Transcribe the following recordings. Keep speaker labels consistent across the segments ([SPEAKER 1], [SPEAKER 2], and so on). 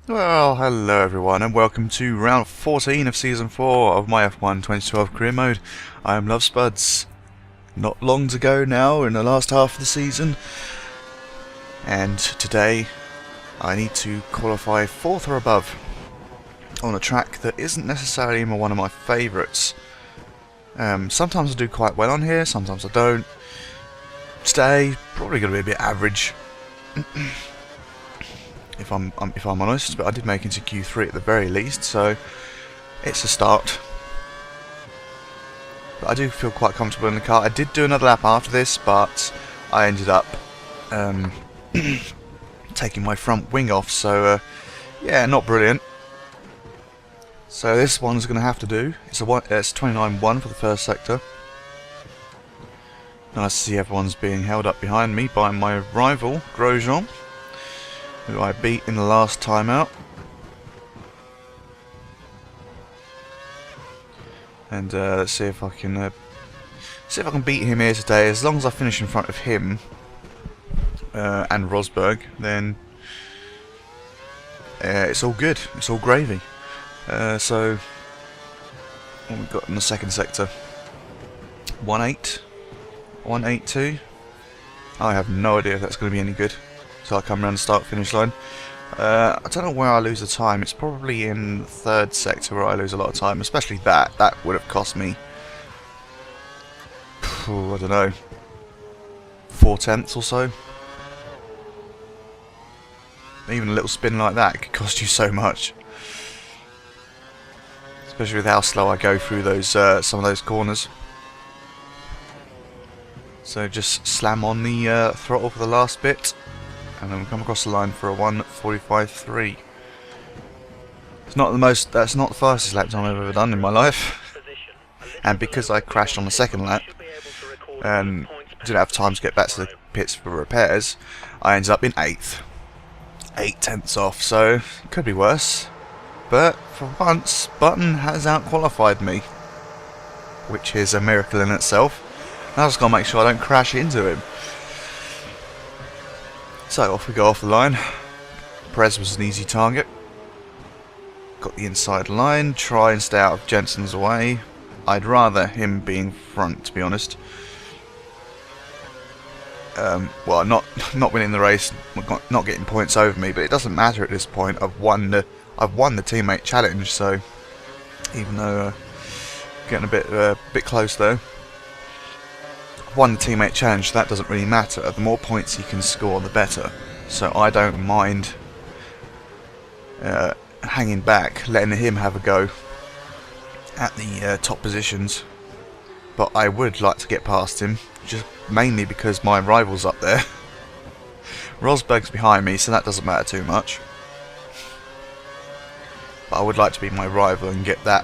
[SPEAKER 1] Well, hello everyone and welcome to round 14 of season 4 of my F1 2012 career mode. I am Love Spuds. Not long to go now in the last half of the season, and today I need to qualify 4th or above on a track that isn't necessarily one of my favourites. Sometimes I do quite well on here, sometimes I don't. Today, probably going to be a bit average. If I'm honest, but I did make it to Q3 at the very least, so it's a start. But I do feel quite comfortable in the car. I did do another lap after this, but I ended up taking my front wing off, so yeah, not brilliant. So this one's going to have to do. It's 29.1 for the first sector. Nice to see everyone's being held up behind me by my rival, Grosjean, who I beat in the last time out. And let's see if I can beat him here today. As long as I finish in front of him and Rosberg, then it's all good. It's all gravy. So what we got in the second sector? 1.82. I have no idea if that's going to be any good. So I come around the start-finish line. I don't know where I lose the time. It's probably in the third sector where I lose a lot of time, especially that. That would have cost me, I don't know, 4/10 or so. Even a little spin like that could cost you so much, especially with how slow I go through those some of those corners. So just slam on the throttle for the last bit, and then we come across the line for a 1:45.3. It's not the most. That's not the fastest lap time I've ever done in my life. And because I crashed on the second lap and didn't have time to get back to the pits for repairs, I ended up in 8th. 8/10 off. So it could be worse. But for once, Button has out-qualified me, which is a miracle in itself. Now I've just got to make sure I don't crash into him. So off we go off the line. Perez was an easy target. Got the inside line, try and stay out of Jenson's way. I'd rather him being front, to be honest. Well, not winning the race, not getting points over me, but it doesn't matter at this point. I've won the teammate challenge, so even though getting a bit close though. Won the teammate challenge, that doesn't really matter. The more points he can score, the better. So I don't mind hanging back, letting him have a go at the top positions. But I would like to get past him, just mainly because my rival's up there. Rosberg's behind me, so that doesn't matter too much. But I would like to be my rival and get that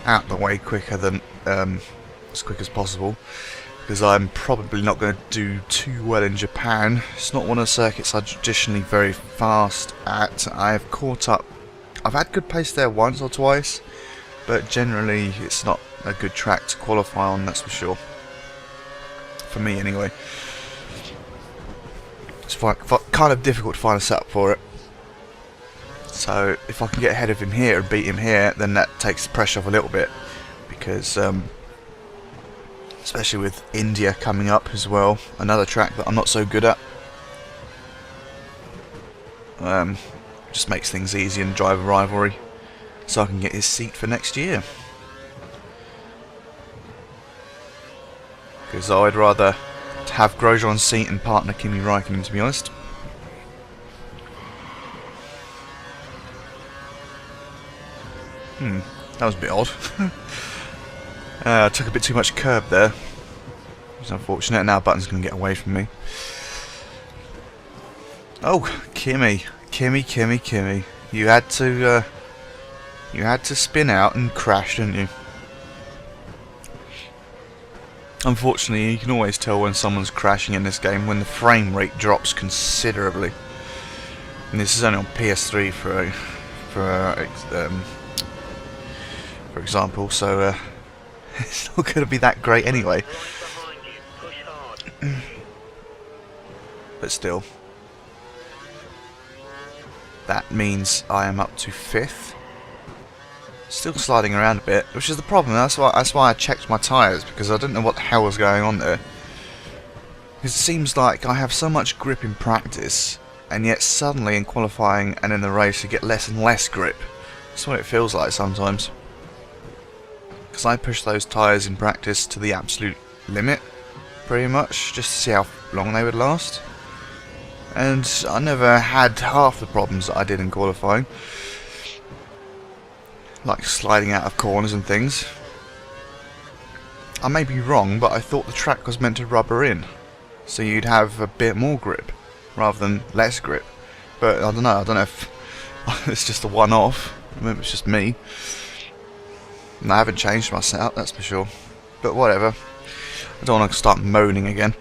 [SPEAKER 1] out of the way quicker than as quick as possible. Because I'm probably not going to do too well in Japan. It's not one of the circuits I'm traditionally very fast at. I've caught up. I've had good pace there once or twice, but generally it's not a good track to qualify on, that's for sure. For me anyway. It's kind of difficult to find a setup for it. So if I can get ahead of him here and beat him here, then that takes the pressure off a little bit. Because especially with India coming up as well, another track that I'm not so good at. Just makes things easy in driver rivalry, so I can get his seat for next year. Because I'd rather have Grosjean's seat and partner Kimi Räikkönen, to be honest. That was a bit odd. I took a bit too much curb there. It's unfortunate. Now Button's going to get away from me. Oh, Kimi. You had to spin out and crash, didn't you? Unfortunately, you can always tell when someone's crashing in this game when the frame rate drops considerably. And this is only on PS3 for example, so it's not going to be that great anyway. But still. that means I am up to 5th. Still sliding around a bit, which is the problem. That's why I checked my tyres, because I didn't know what the hell was going on there. Because it seems like I have so much grip in practice, and yet suddenly in qualifying and in the race you get less and less grip. That's what it feels like sometimes. Because I push those tyres in practice to the absolute limit, pretty much, just to see how long they would last. And I never had half the problems that I did in qualifying. Like sliding out of corners and things. I may be wrong, but I thought the track was meant to rubber in, so you'd have a bit more grip rather than less grip. But I don't know if it's just a one-off. Maybe it's just me. And I haven't changed my setup, that's for sure. But whatever. I don't want to start moaning again.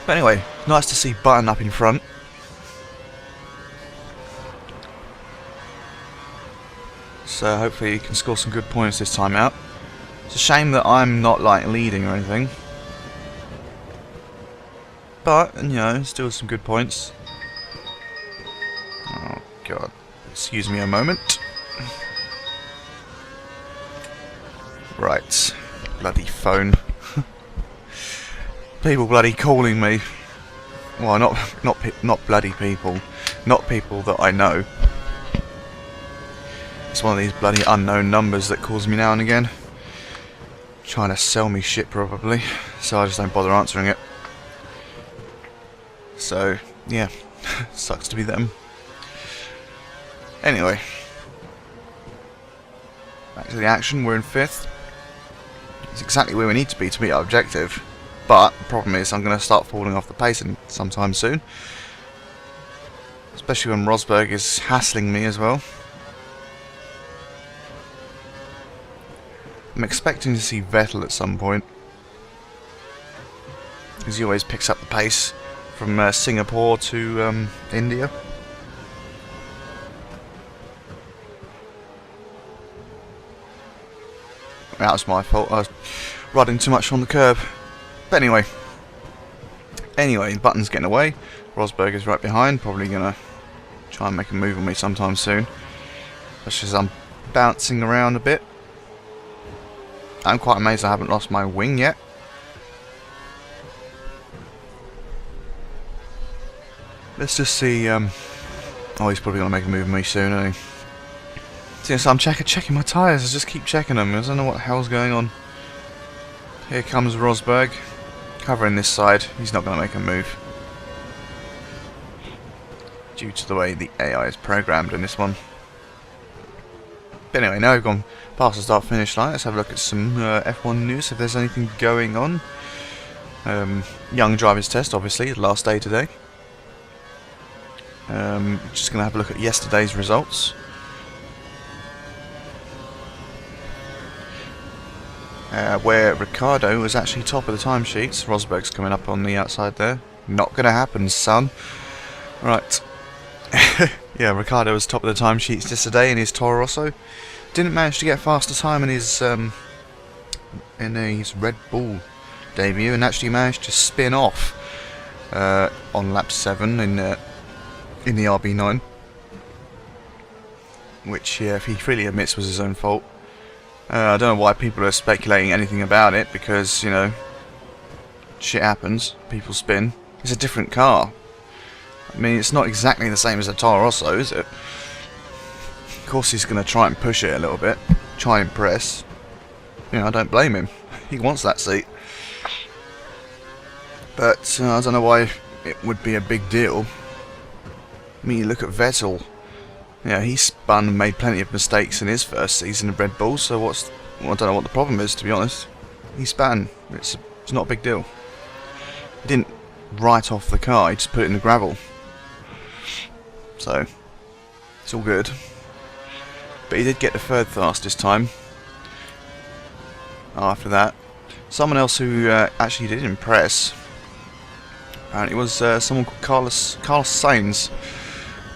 [SPEAKER 1] But anyway, nice to see Button up in front. So hopefully he can score some good points this time out. It's a shame that I'm not like leading or anything. But, you know, still some good points. Oh god. Excuse me a moment. Right. Bloody phone. People bloody calling me. Well, not bloody people. Not people that I know. It's one of these bloody unknown numbers that calls me now and again. Trying to sell me shit probably. So I just don't bother answering it. So, yeah. Sucks to be them. Anyway. Back to the action. We're in 5th. It's exactly where we need to be meet our objective. But the problem is I'm going to start falling off the pace sometime soon. Especially when Rosberg is hassling me as well. I'm expecting to see Vettel at some point, because he always picks up the pace from Singapore to India. That was my fault, I was riding too much on the curb. But anyway, Button's getting away, Rosberg is right behind, probably going to try and make a move on me sometime soon. That's just I'm bouncing around a bit. I'm quite amazed I haven't lost my wing yet. Let's just see. Oh, he's probably going to make a move on me soon, isn't he? So I'm checking my tyres. I just keep checking them. I don't know what the hell's going on. Here comes Rosberg. Covering this side. He's not going to make a move. Due to the way the AI is programmed in this one. But anyway, now we've gone past the start finish line. Let's have a look at some F1 news, if there's anything going on. Young drivers test, obviously, the last day today. Just going to have a look at yesterday's results. Where Ricardo was actually top of the timesheets. Rosberg's coming up on the outside there. Not going to happen, son. Right. Yeah, Ricardo was top of the timesheets yesterday in his Toro Rosso. Didn't manage to get a faster time in his Red Bull debut, and actually managed to spin off on lap 7 in the RB9, which if he freely admits was his own fault. I don't know why people are speculating anything about it, because, you know, shit happens, people spin. It's a different car. I mean, it's not exactly the same as a Toro Rosso, is it? Of course he's going to try and push it a little bit, try and press. You know, I don't blame him. He wants that seat. But I don't know why it would be a big deal. I mean, you look at Vettel. Yeah, he spun and made plenty of mistakes in his first season of Red Bull, so well, I don't know what the problem is, to be honest. He span. It's not a big deal. He didn't write off the car, he just put it in the gravel. So, it's all good. But he did get the third fastest time. After that. Someone else who actually did impress, apparently, was someone called Carlos Sainz.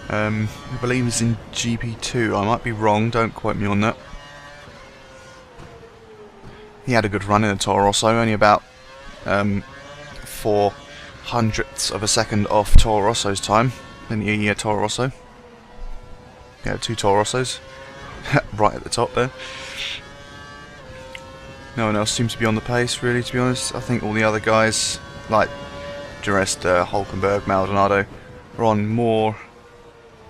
[SPEAKER 1] I believe he's in GP2. I might be wrong, don't quote me on that. He had a good run in the Toro Rosso, only about 4 hundredths of a second off Toro Rosso's time. Then your Toro Rosso. Yeah, 2 Toro Rossos. Right at the top there. No one else seems to be on the pace, really, to be honest. I think all the other guys, like Duresta, Hulkenberg, Maldonado, are on more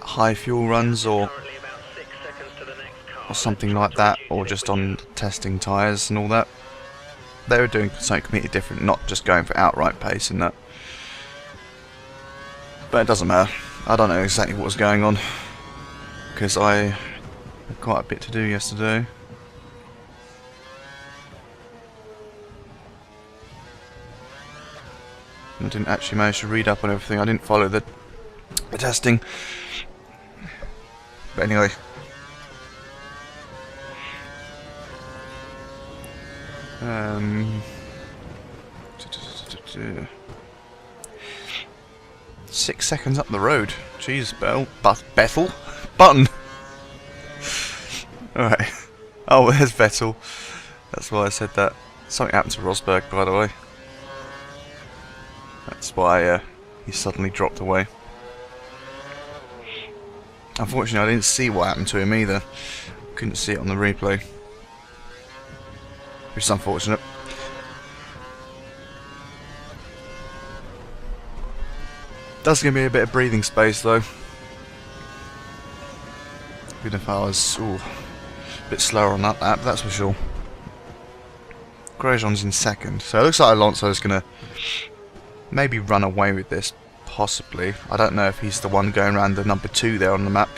[SPEAKER 1] high fuel runs or something like that, or just on testing tyres and all that. They were doing something completely different, not just going for outright pace and that. But it doesn't matter. I don't know exactly what was going on, because I had quite a bit to do yesterday. I didn't actually manage to read up on everything. I didn't follow the testing. But anyway. 6 seconds up the road. Jeez, Bethel? Button! Alright. Oh, there's Vettel. That's why I said that. Something happened to Rosberg, by the way. That's why he suddenly dropped away. Unfortunately, I didn't see what happened to him either. Couldn't see it on the replay. Which is unfortunate. Does give me a bit of breathing space though. Even if I was a bit slower on that lap, that's for sure. Grosjean's in second, so it looks like Alonso's gonna maybe run away with this, possibly. I don't know if he's the one going around the number 2 there on the map,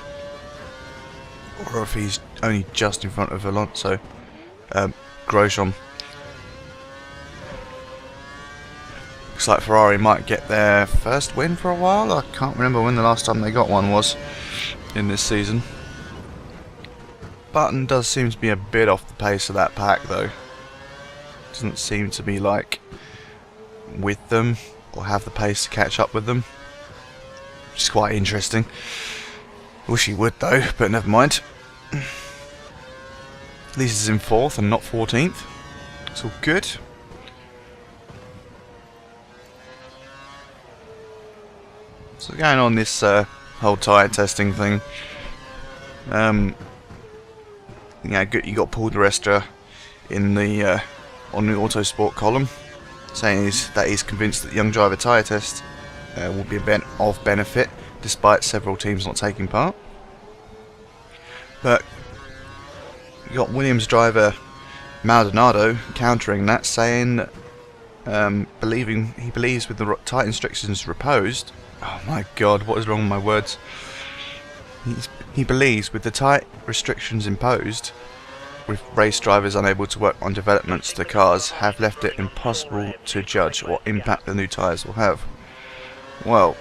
[SPEAKER 1] or if he's only just in front of Alonso. Grosjean. Looks like Ferrari might get their first win for a while. I can't remember when the last time they got one was in this season. Button does seem to be a bit off the pace of that pack though. Doesn't seem to be like with them or have the pace to catch up with them, which is quite interesting. Wish he would though, but never mind. At least he's in 4th and not 14th. It's all good. So going on this whole tyre testing thing, yeah, good. You got Paul Duresta in the on the Autosport column, saying that he's convinced that the young driver tyre test will be of benefit, despite several teams not taking part. But you got Williams driver Maldonado countering that, saying he believes with the tight instructions reposed. Oh my God, what is wrong with my words? He believes with the tight restrictions imposed, with race drivers unable to work on developments to the cars, have left it impossible to judge what impact the new tyres will have. Well,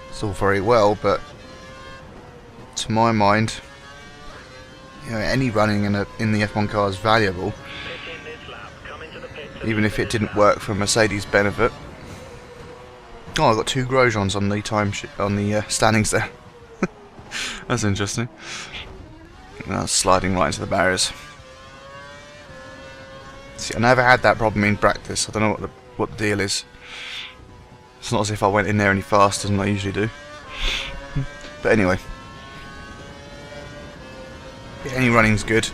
[SPEAKER 1] it's all very well, but to my mind, you know, any running in the F1 car is valuable, even if it didn't work for Mercedes' benefit. Oh, I've got 2 Grosjeans on the standings there. That's interesting. That's sliding right into the barriers. See, I never had that problem in practice. I don't know what the deal is. It's not as if I went in there any faster than I usually do. But anyway, yeah, any running's good,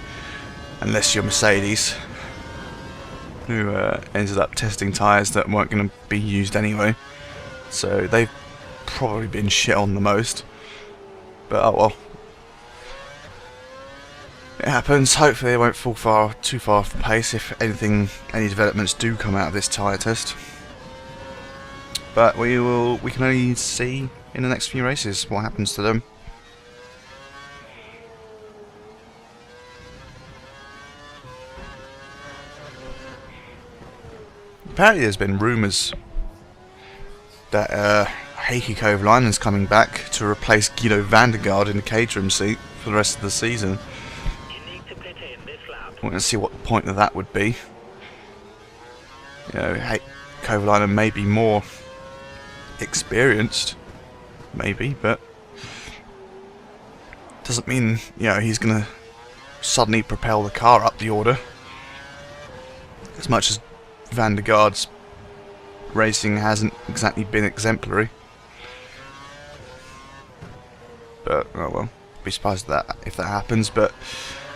[SPEAKER 1] unless you're Mercedes, who ended up testing tyres that weren't going to be used anyway. So they've probably been shit on the most. But oh well. It happens. Hopefully they won't fall too far off the pace if any developments do come out of this tyre test. But we can only see in the next few races what happens to them. Apparently there's been rumours that Heikki Kovalainen's coming back to replace Guido van der Garde in the Caterham seat for the rest of the season. I want to see what the point of that would be. You know, Kovalainen may be more experienced, maybe, but doesn't mean, you know, he's going to suddenly propel the car up the order. As much as Van der Garde's racing hasn't exactly been exemplary. but oh well. Be surprised if that happens. But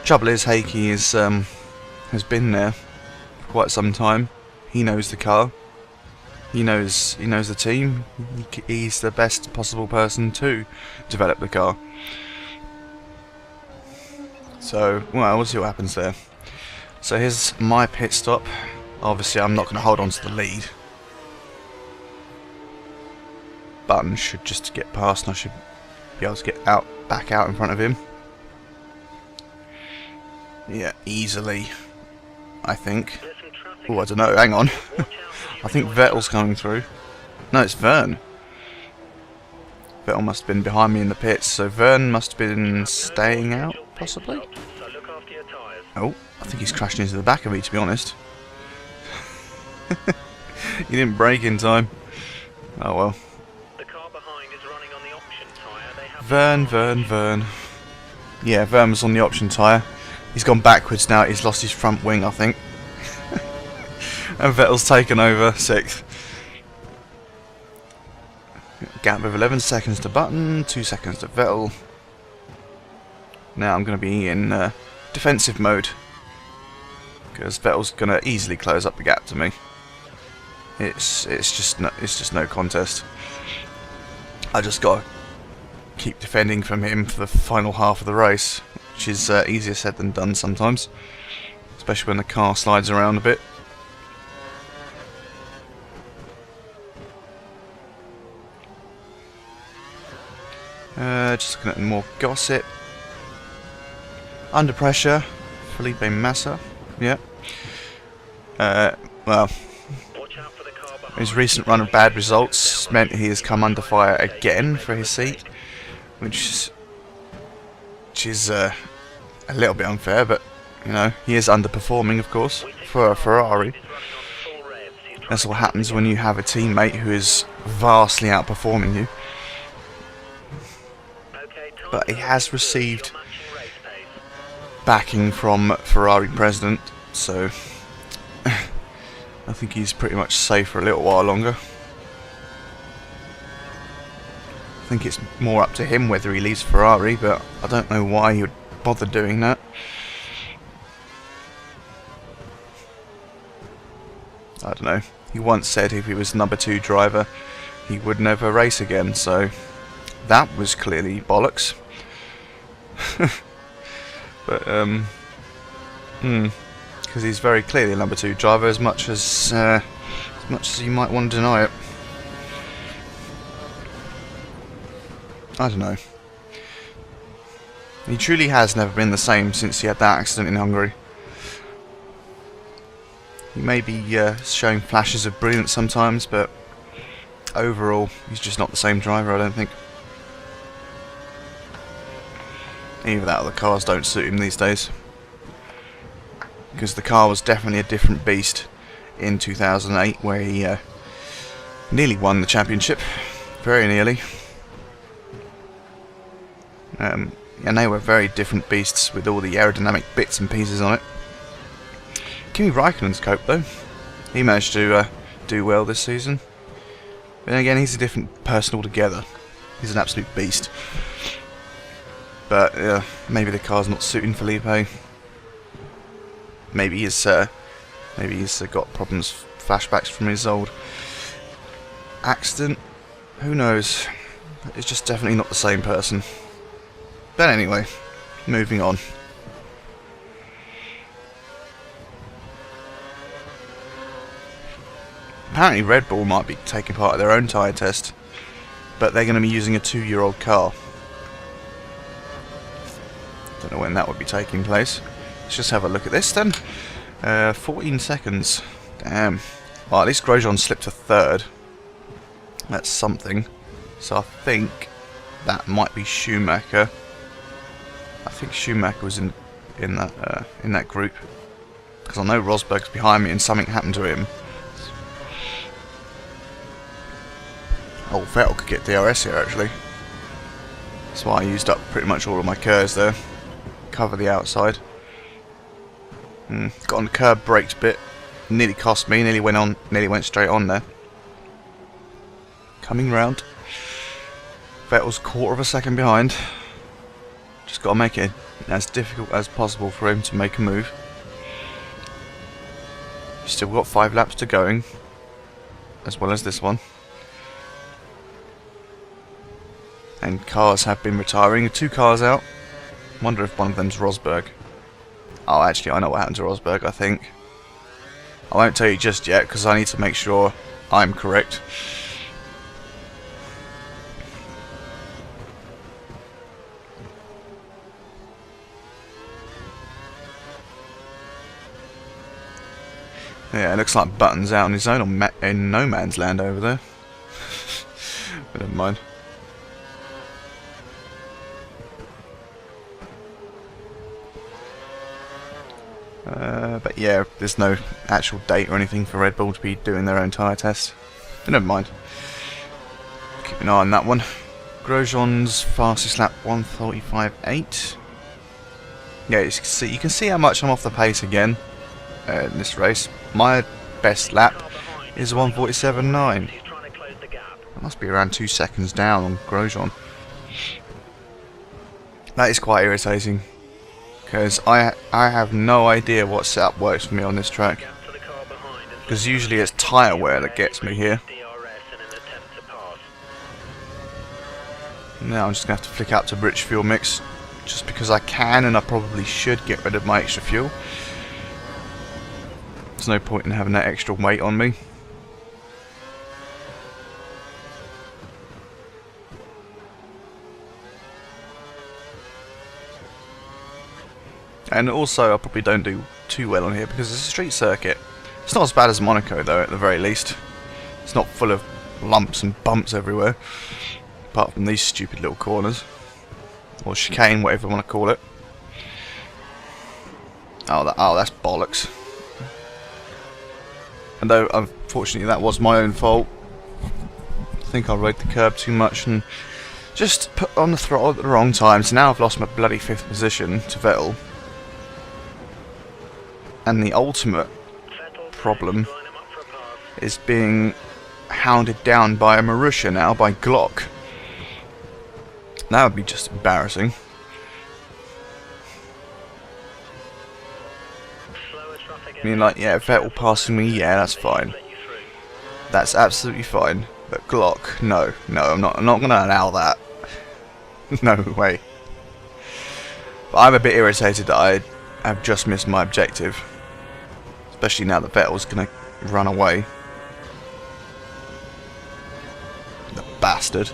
[SPEAKER 1] trouble is, Heikki is has been there for quite some time. He knows the car. He knows the team. He's the best possible person to develop the car. So, well, we'll see what happens there. So here's my pit stop. Obviously, I'm not going to hold on to the lead. Button should just get past, and I should be able to get back out in front of him. Yeah, easily, I think. Oh, I don't know. Hang on. I think Vettel's coming through. No, it's Vern. Vettel must have been behind me in the pits, so Vern must have been staying out, possibly? Oh, I think he's crashed into the back of me, to be honest. He didn't brake in time. Oh well. Vern. Yeah, Vern was on the option tyre. He's gone backwards now, he's lost his front wing, I think. And Vettel's taken over, 6th. Gap of 11 seconds to Button, 2 seconds to Vettel. Now I'm going to be in defensive mode, because Vettel's going to easily close up the gap to me. It's just no contest. I just got to keep defending from him for the final half of the race, which is easier said than done sometimes, especially when the car slides around a bit. Just looking at more gossip. Under pressure, Felipe Massa. Yeah. Well, his recent run of bad results meant he has come under fire again for his seat, which is a little bit unfair, but you know, he is underperforming, of course, for a Ferrari. That's what happens when you have a teammate who is vastly outperforming you. But he has received backing from Ferrari president, so I think he's pretty much safe for a little while longer. I think it's more up to him whether he leaves Ferrari, but I don't know why he would bother doing that. I don't know. He once said if he was number 2 driver, he would never race again, so that was clearly bollocks. But because he's very clearly a number 2 driver, as much as you might want to deny it. I don't know. He truly has never been the same since he had that accident in Hungary. He may be showing flashes of brilliance sometimes, but overall, he's just not the same driver, I don't think. Either that or the cars don't suit him these days. Because the car was definitely a different beast in 2008, where he nearly won the championship. Very nearly. And they were very different beasts with all the aerodynamic bits and pieces on it. Kimi Raikkonen's coped though. He managed to do well this season. But then again, he's a different person altogether. He's an absolute beast. But maybe the car's not suiting Felipe. Maybe he's got problems, flashbacks from his old accident. Who knows? It's just definitely not the same person. But anyway, moving on. Apparently Red Bull might be taking part of their own tyre test, but they're going to be using a 2-year-old car. Don't know when that would be taking place. Let's just have a look at this then. 14 seconds. Damn. Well, at least Grosjean slipped to 3rd. That's something. So I think that might be Schumacher. I think Schumacher was in that group, because I know Rosberg's behind me and something happened to him. Oh, Vettel could get DRS here actually. That's why I used up pretty much all of my curves there. Cover the outside. Got on the curb, braked a bit. Nearly cost me. Nearly went straight on there. Coming round. Vettel's 1/4 of a second behind. Just got to make it as difficult as possible for him to make a move. Still got 5 laps to going, as well as this one. And cars have been retiring. 2 cars out. Wonder if one of them's Rosberg. Oh, actually, I know what happened to Rosberg, I think. I won't tell you just yet, because I need to make sure I'm correct. Yeah, it looks like Button's out on his own in no man's land over there. But never mind. But yeah, there's no actual date or anything for Red Bull to be doing their own tyre test. But never mind. Keep an eye on that one. Grosjean's fastest lap 1:45.8. Yeah, you can see how much I'm off the pace again in this race. My best lap is 1:47.9. That must be around 2 seconds down on Grosjean. That is quite irritating, because I have no idea what setup works for me on this track. Because usually it's tyre wear that gets me here. Now I'm just going to have to flick out to rich fuel mix, just because I can, and I probably should get rid of my extra fuel. There's no point in having that extra weight on me. And also I probably don't do too well on here because it's a street circuit. It's not as bad as Monaco though, at the very least. It's not full of lumps and bumps everywhere, apart from these stupid little corners. Or chicane, whatever you want to call it. Oh, that's bollocks. And though, unfortunately, that was my own fault. I think I rode the curb too much and just put on the throttle at the wrong time. So now I've lost my bloody 5th position to Vettel. And the ultimate problem is being hounded down by a Marussia now, by Glock. That would be just embarrassing. I mean, like, yeah, Vettel passing me, yeah, that's fine. That's absolutely fine. But Glock, no, I'm not going to allow that. No way. But I'm a bit irritated that I have just missed my objective, especially now that Vettel's going to run away. The bastard.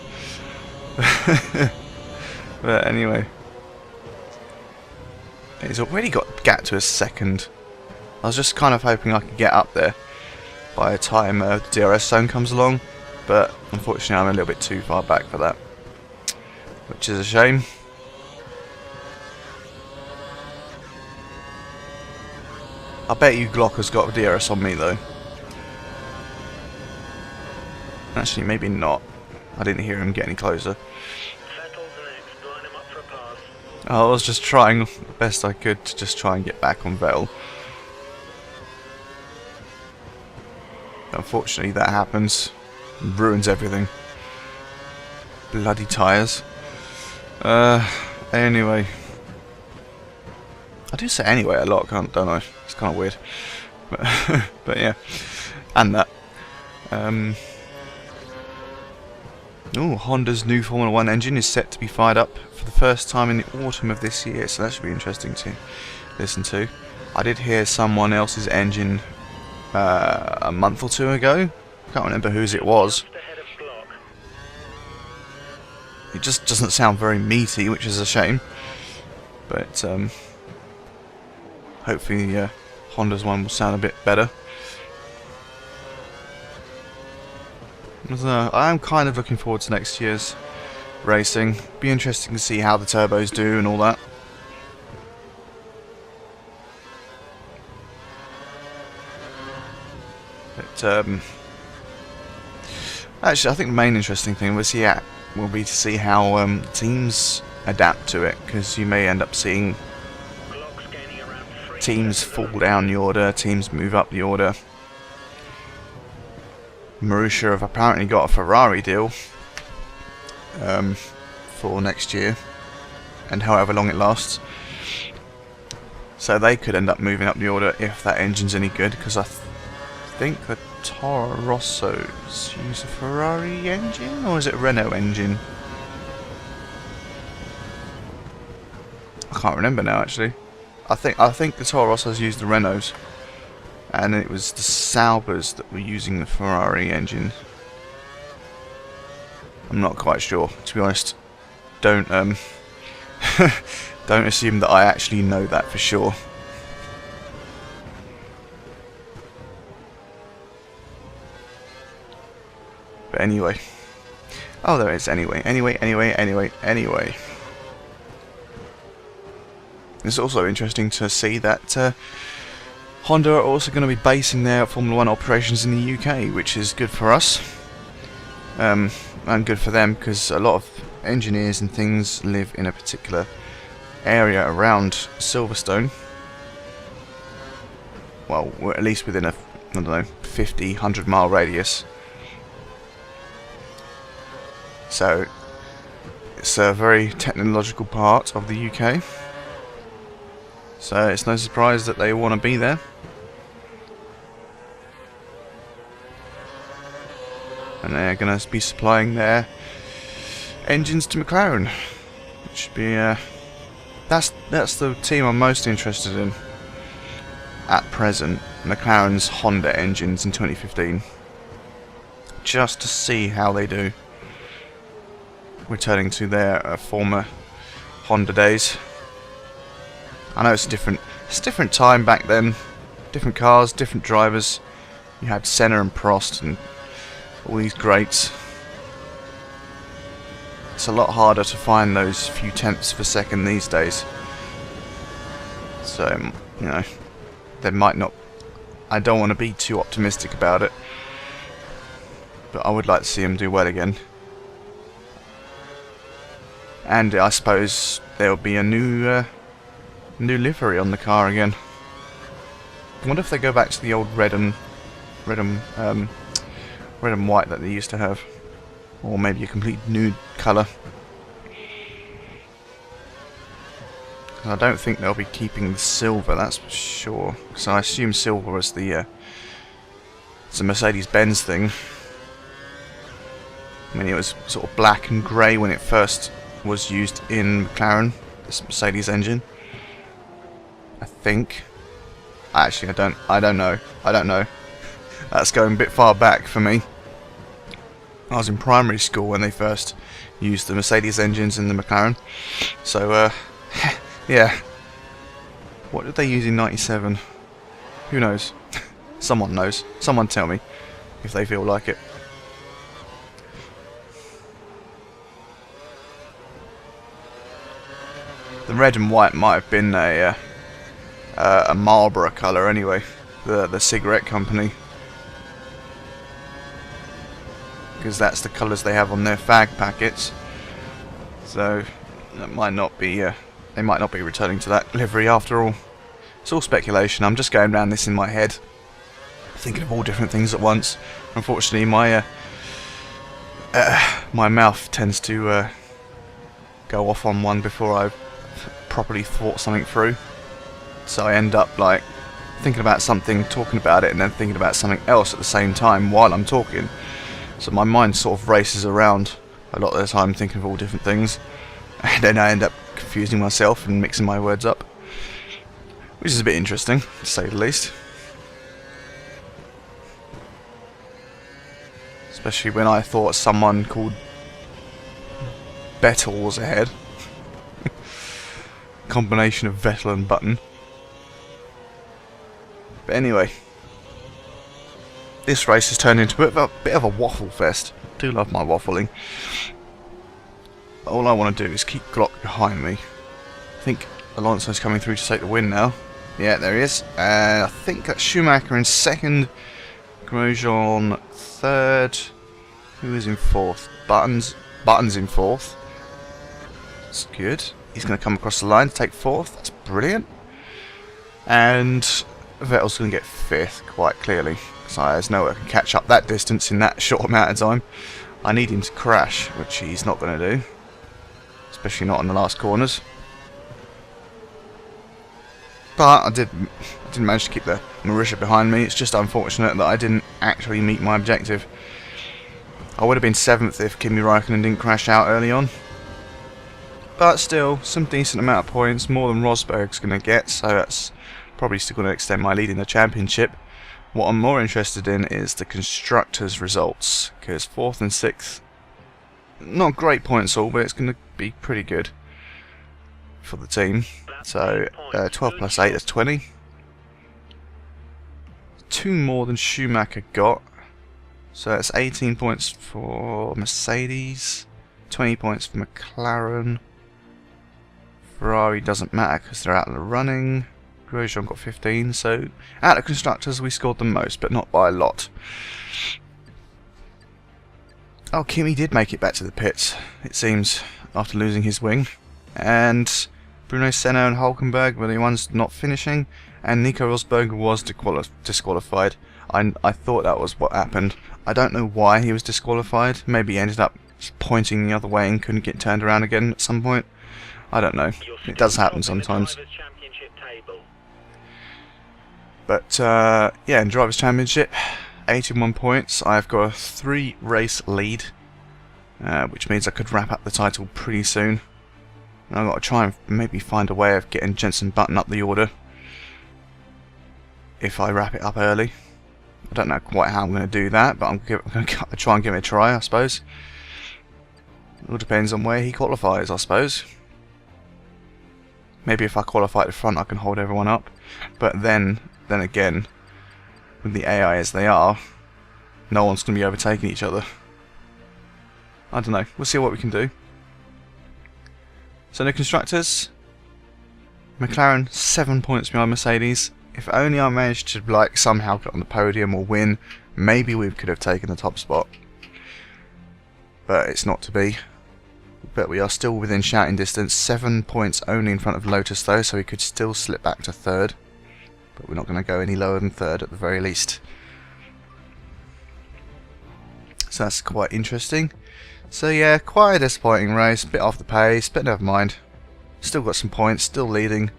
[SPEAKER 1] But anyway, he's already got gap to a second. I was just kind of hoping I could get up there by the time the DRS zone comes along, but unfortunately I'm a little bit too far back for that, which is a shame. I bet you Glock has got a DRS on me though. Actually, maybe not. I didn't hear him get any closer. I was just trying the best I could to just try and get back on Vettel. Unfortunately that happens. It ruins everything. Bloody tyres. Anyway. I do say anyway a lot, don't I? It's kind of weird. But yeah. And that. Honda's new Formula 1 engine is set to be fired up for the first time in the autumn of this year, so that should be interesting to listen to. I did hear someone else's engine a month or two ago. Can't remember whose it was. It just doesn't sound very meaty, which is a shame. But hopefully Honda's one will sound a bit better. I am kind of looking forward to next year's racing. Be interesting to see how the turbos do and all that. But actually, I think the main interesting thing will be to see how teams adapt to it, because you may end up seeing teams fall down the order, teams move up the order. Marussia have apparently got a Ferrari deal for next year. and however long it lasts. So they could end up moving up the order if that engine's any good, because I think the Toro Rossos use a Ferrari engine, or is it a Renault engine? I can't remember now actually. I think the Toro Rossos used the Renaults, and it was the Saubers that were using the Ferrari engine. I'm not quite sure, to be honest. Don't don't assume that I actually know that for sure. But anyway. Oh, there it is. Anyway. It's also interesting to see that Honda are also going to be basing their Formula 1 operations in the UK, which is good for us. And good for them, because a lot of engineers and things live in a particular area around Silverstone. Well, we're at least within a, I don't know, 50, 100 mile radius. So it's a very technological part of the UK. So it's no surprise that they want to be there. And they're going to be supplying their engines to McLaren, which should be that's the team I'm most interested in at present. McLaren's Honda engines in 2015, just to see how they do, returning to their former Honda days. I know it's a different time back then, different cars, different drivers. You had Senna and Prost and all these greats. It's a lot harder to find those few tenths of a second these days. So, you know, they might not. I don't want to be too optimistic about it, but I would like to see them do well again. And I suppose there will be a new livery on the car again. I wonder if they go back to the old red and white that they used to have, or maybe a complete nude colour. I don't think they'll be keeping the silver, that's for sure. So I assume silver was the it's a Mercedes-Benz thing. I mean, it was sort of black and grey when it first was used in McLaren, this Mercedes engine. I think. Actually, I don't know. That's going a bit far back for me. I was in primary school when they first used the Mercedes engines in the McLaren. So, yeah. What did they use in '97? Who knows? Someone knows. Someone tell me if they feel like it. The red and white might have been a Marlboro colour anyway, the cigarette company, because that's the colours they have on their fag packets. So that might not be they might not be returning to that livery after all. It's all speculation. I'm just going around this in my head, thinking of all different things at once. Unfortunately, my my mouth tends to go off on one before I've properly thought something through. So I end up like thinking about something, talking about it, and then thinking about something else at the same time while I'm talking. So my mind sort of races around a lot of the time, thinking of all different things, and then I end up confusing myself and mixing my words up, which is a bit interesting, to say the least. Especially when I thought someone called Vettel was ahead. Combination of Vettel and Button. But anyway, this race has turned into a bit of a waffle fest. I do love my waffling. All I want to do is keep Glock behind me. I think Alonso's coming through to take the win now. Yeah, there he is. I think that's Schumacher in second, Grosjean third. Who is in fourth? Button's in fourth. That's good. He's going to come across the line to take fourth. That's brilliant. And Vettel's going to get fifth, quite clearly. So there's no way I can catch up that distance in that short amount of time. I need him to crash, which he's not going to do. Especially not in the last corners. But I didn't manage to keep the Marisha behind me. It's just unfortunate that I didn't actually meet my objective. I would have been 7th if Kimi Raikkonen didn't crash out early on. But still, some decent amount of points, more than Rosberg's going to get, so that's probably still going to extend my lead in the championship. What I'm more interested in is the constructors' results, because 4th and 6th, not great points all, but it's going to be pretty good for the team. So 12 plus 8 is 20. 2 more than Schumacher got, so that's 18 points for Mercedes, 20 points for McLaren. Ferrari doesn't matter because they're out of the running. Grosjean got 15, so out of constructors we scored the most, but not by a lot. Oh, Kimi did make it back to the pits, it seems, after losing his wing. And Bruno Senna and Hulkenberg were the ones not finishing, and Nico Rosberg was disqualified. I thought that was what happened. I don't know why he was disqualified. Maybe he ended up pointing the other way and couldn't get turned around again at some point. I don't know. It does happen sometimes. But yeah, in Drivers' Championship, 81 points. I've got a 3-race lead, which means I could wrap up the title pretty soon. And I've got to try and maybe find a way of getting Jenson Button up the order if I wrap it up early. I don't know quite how I'm going to do that, but I'm going to try and give it a try, I suppose. It all depends on where he qualifies, I suppose. Maybe if I qualify at the front I can hold everyone up, but then again, with the AI as they are, no one's going to be overtaking each other. I don't know, we'll see what we can do. So the constructors, McLaren 7 points behind Mercedes. If only I managed to somehow get on the podium or win, maybe we could have taken the top spot. But it's not to be. But we are still within shouting distance, 7 points only in front of Lotus though, so we could still slip back to 3rd. But we're not going to go any lower than 3rd at the very least. So that's quite interesting. So yeah, quite a disappointing race, bit off the pace, but never mind. Still got some points, still leading.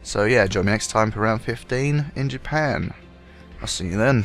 [SPEAKER 1] So yeah, join me next time for round 15 in Japan. I'll see you then.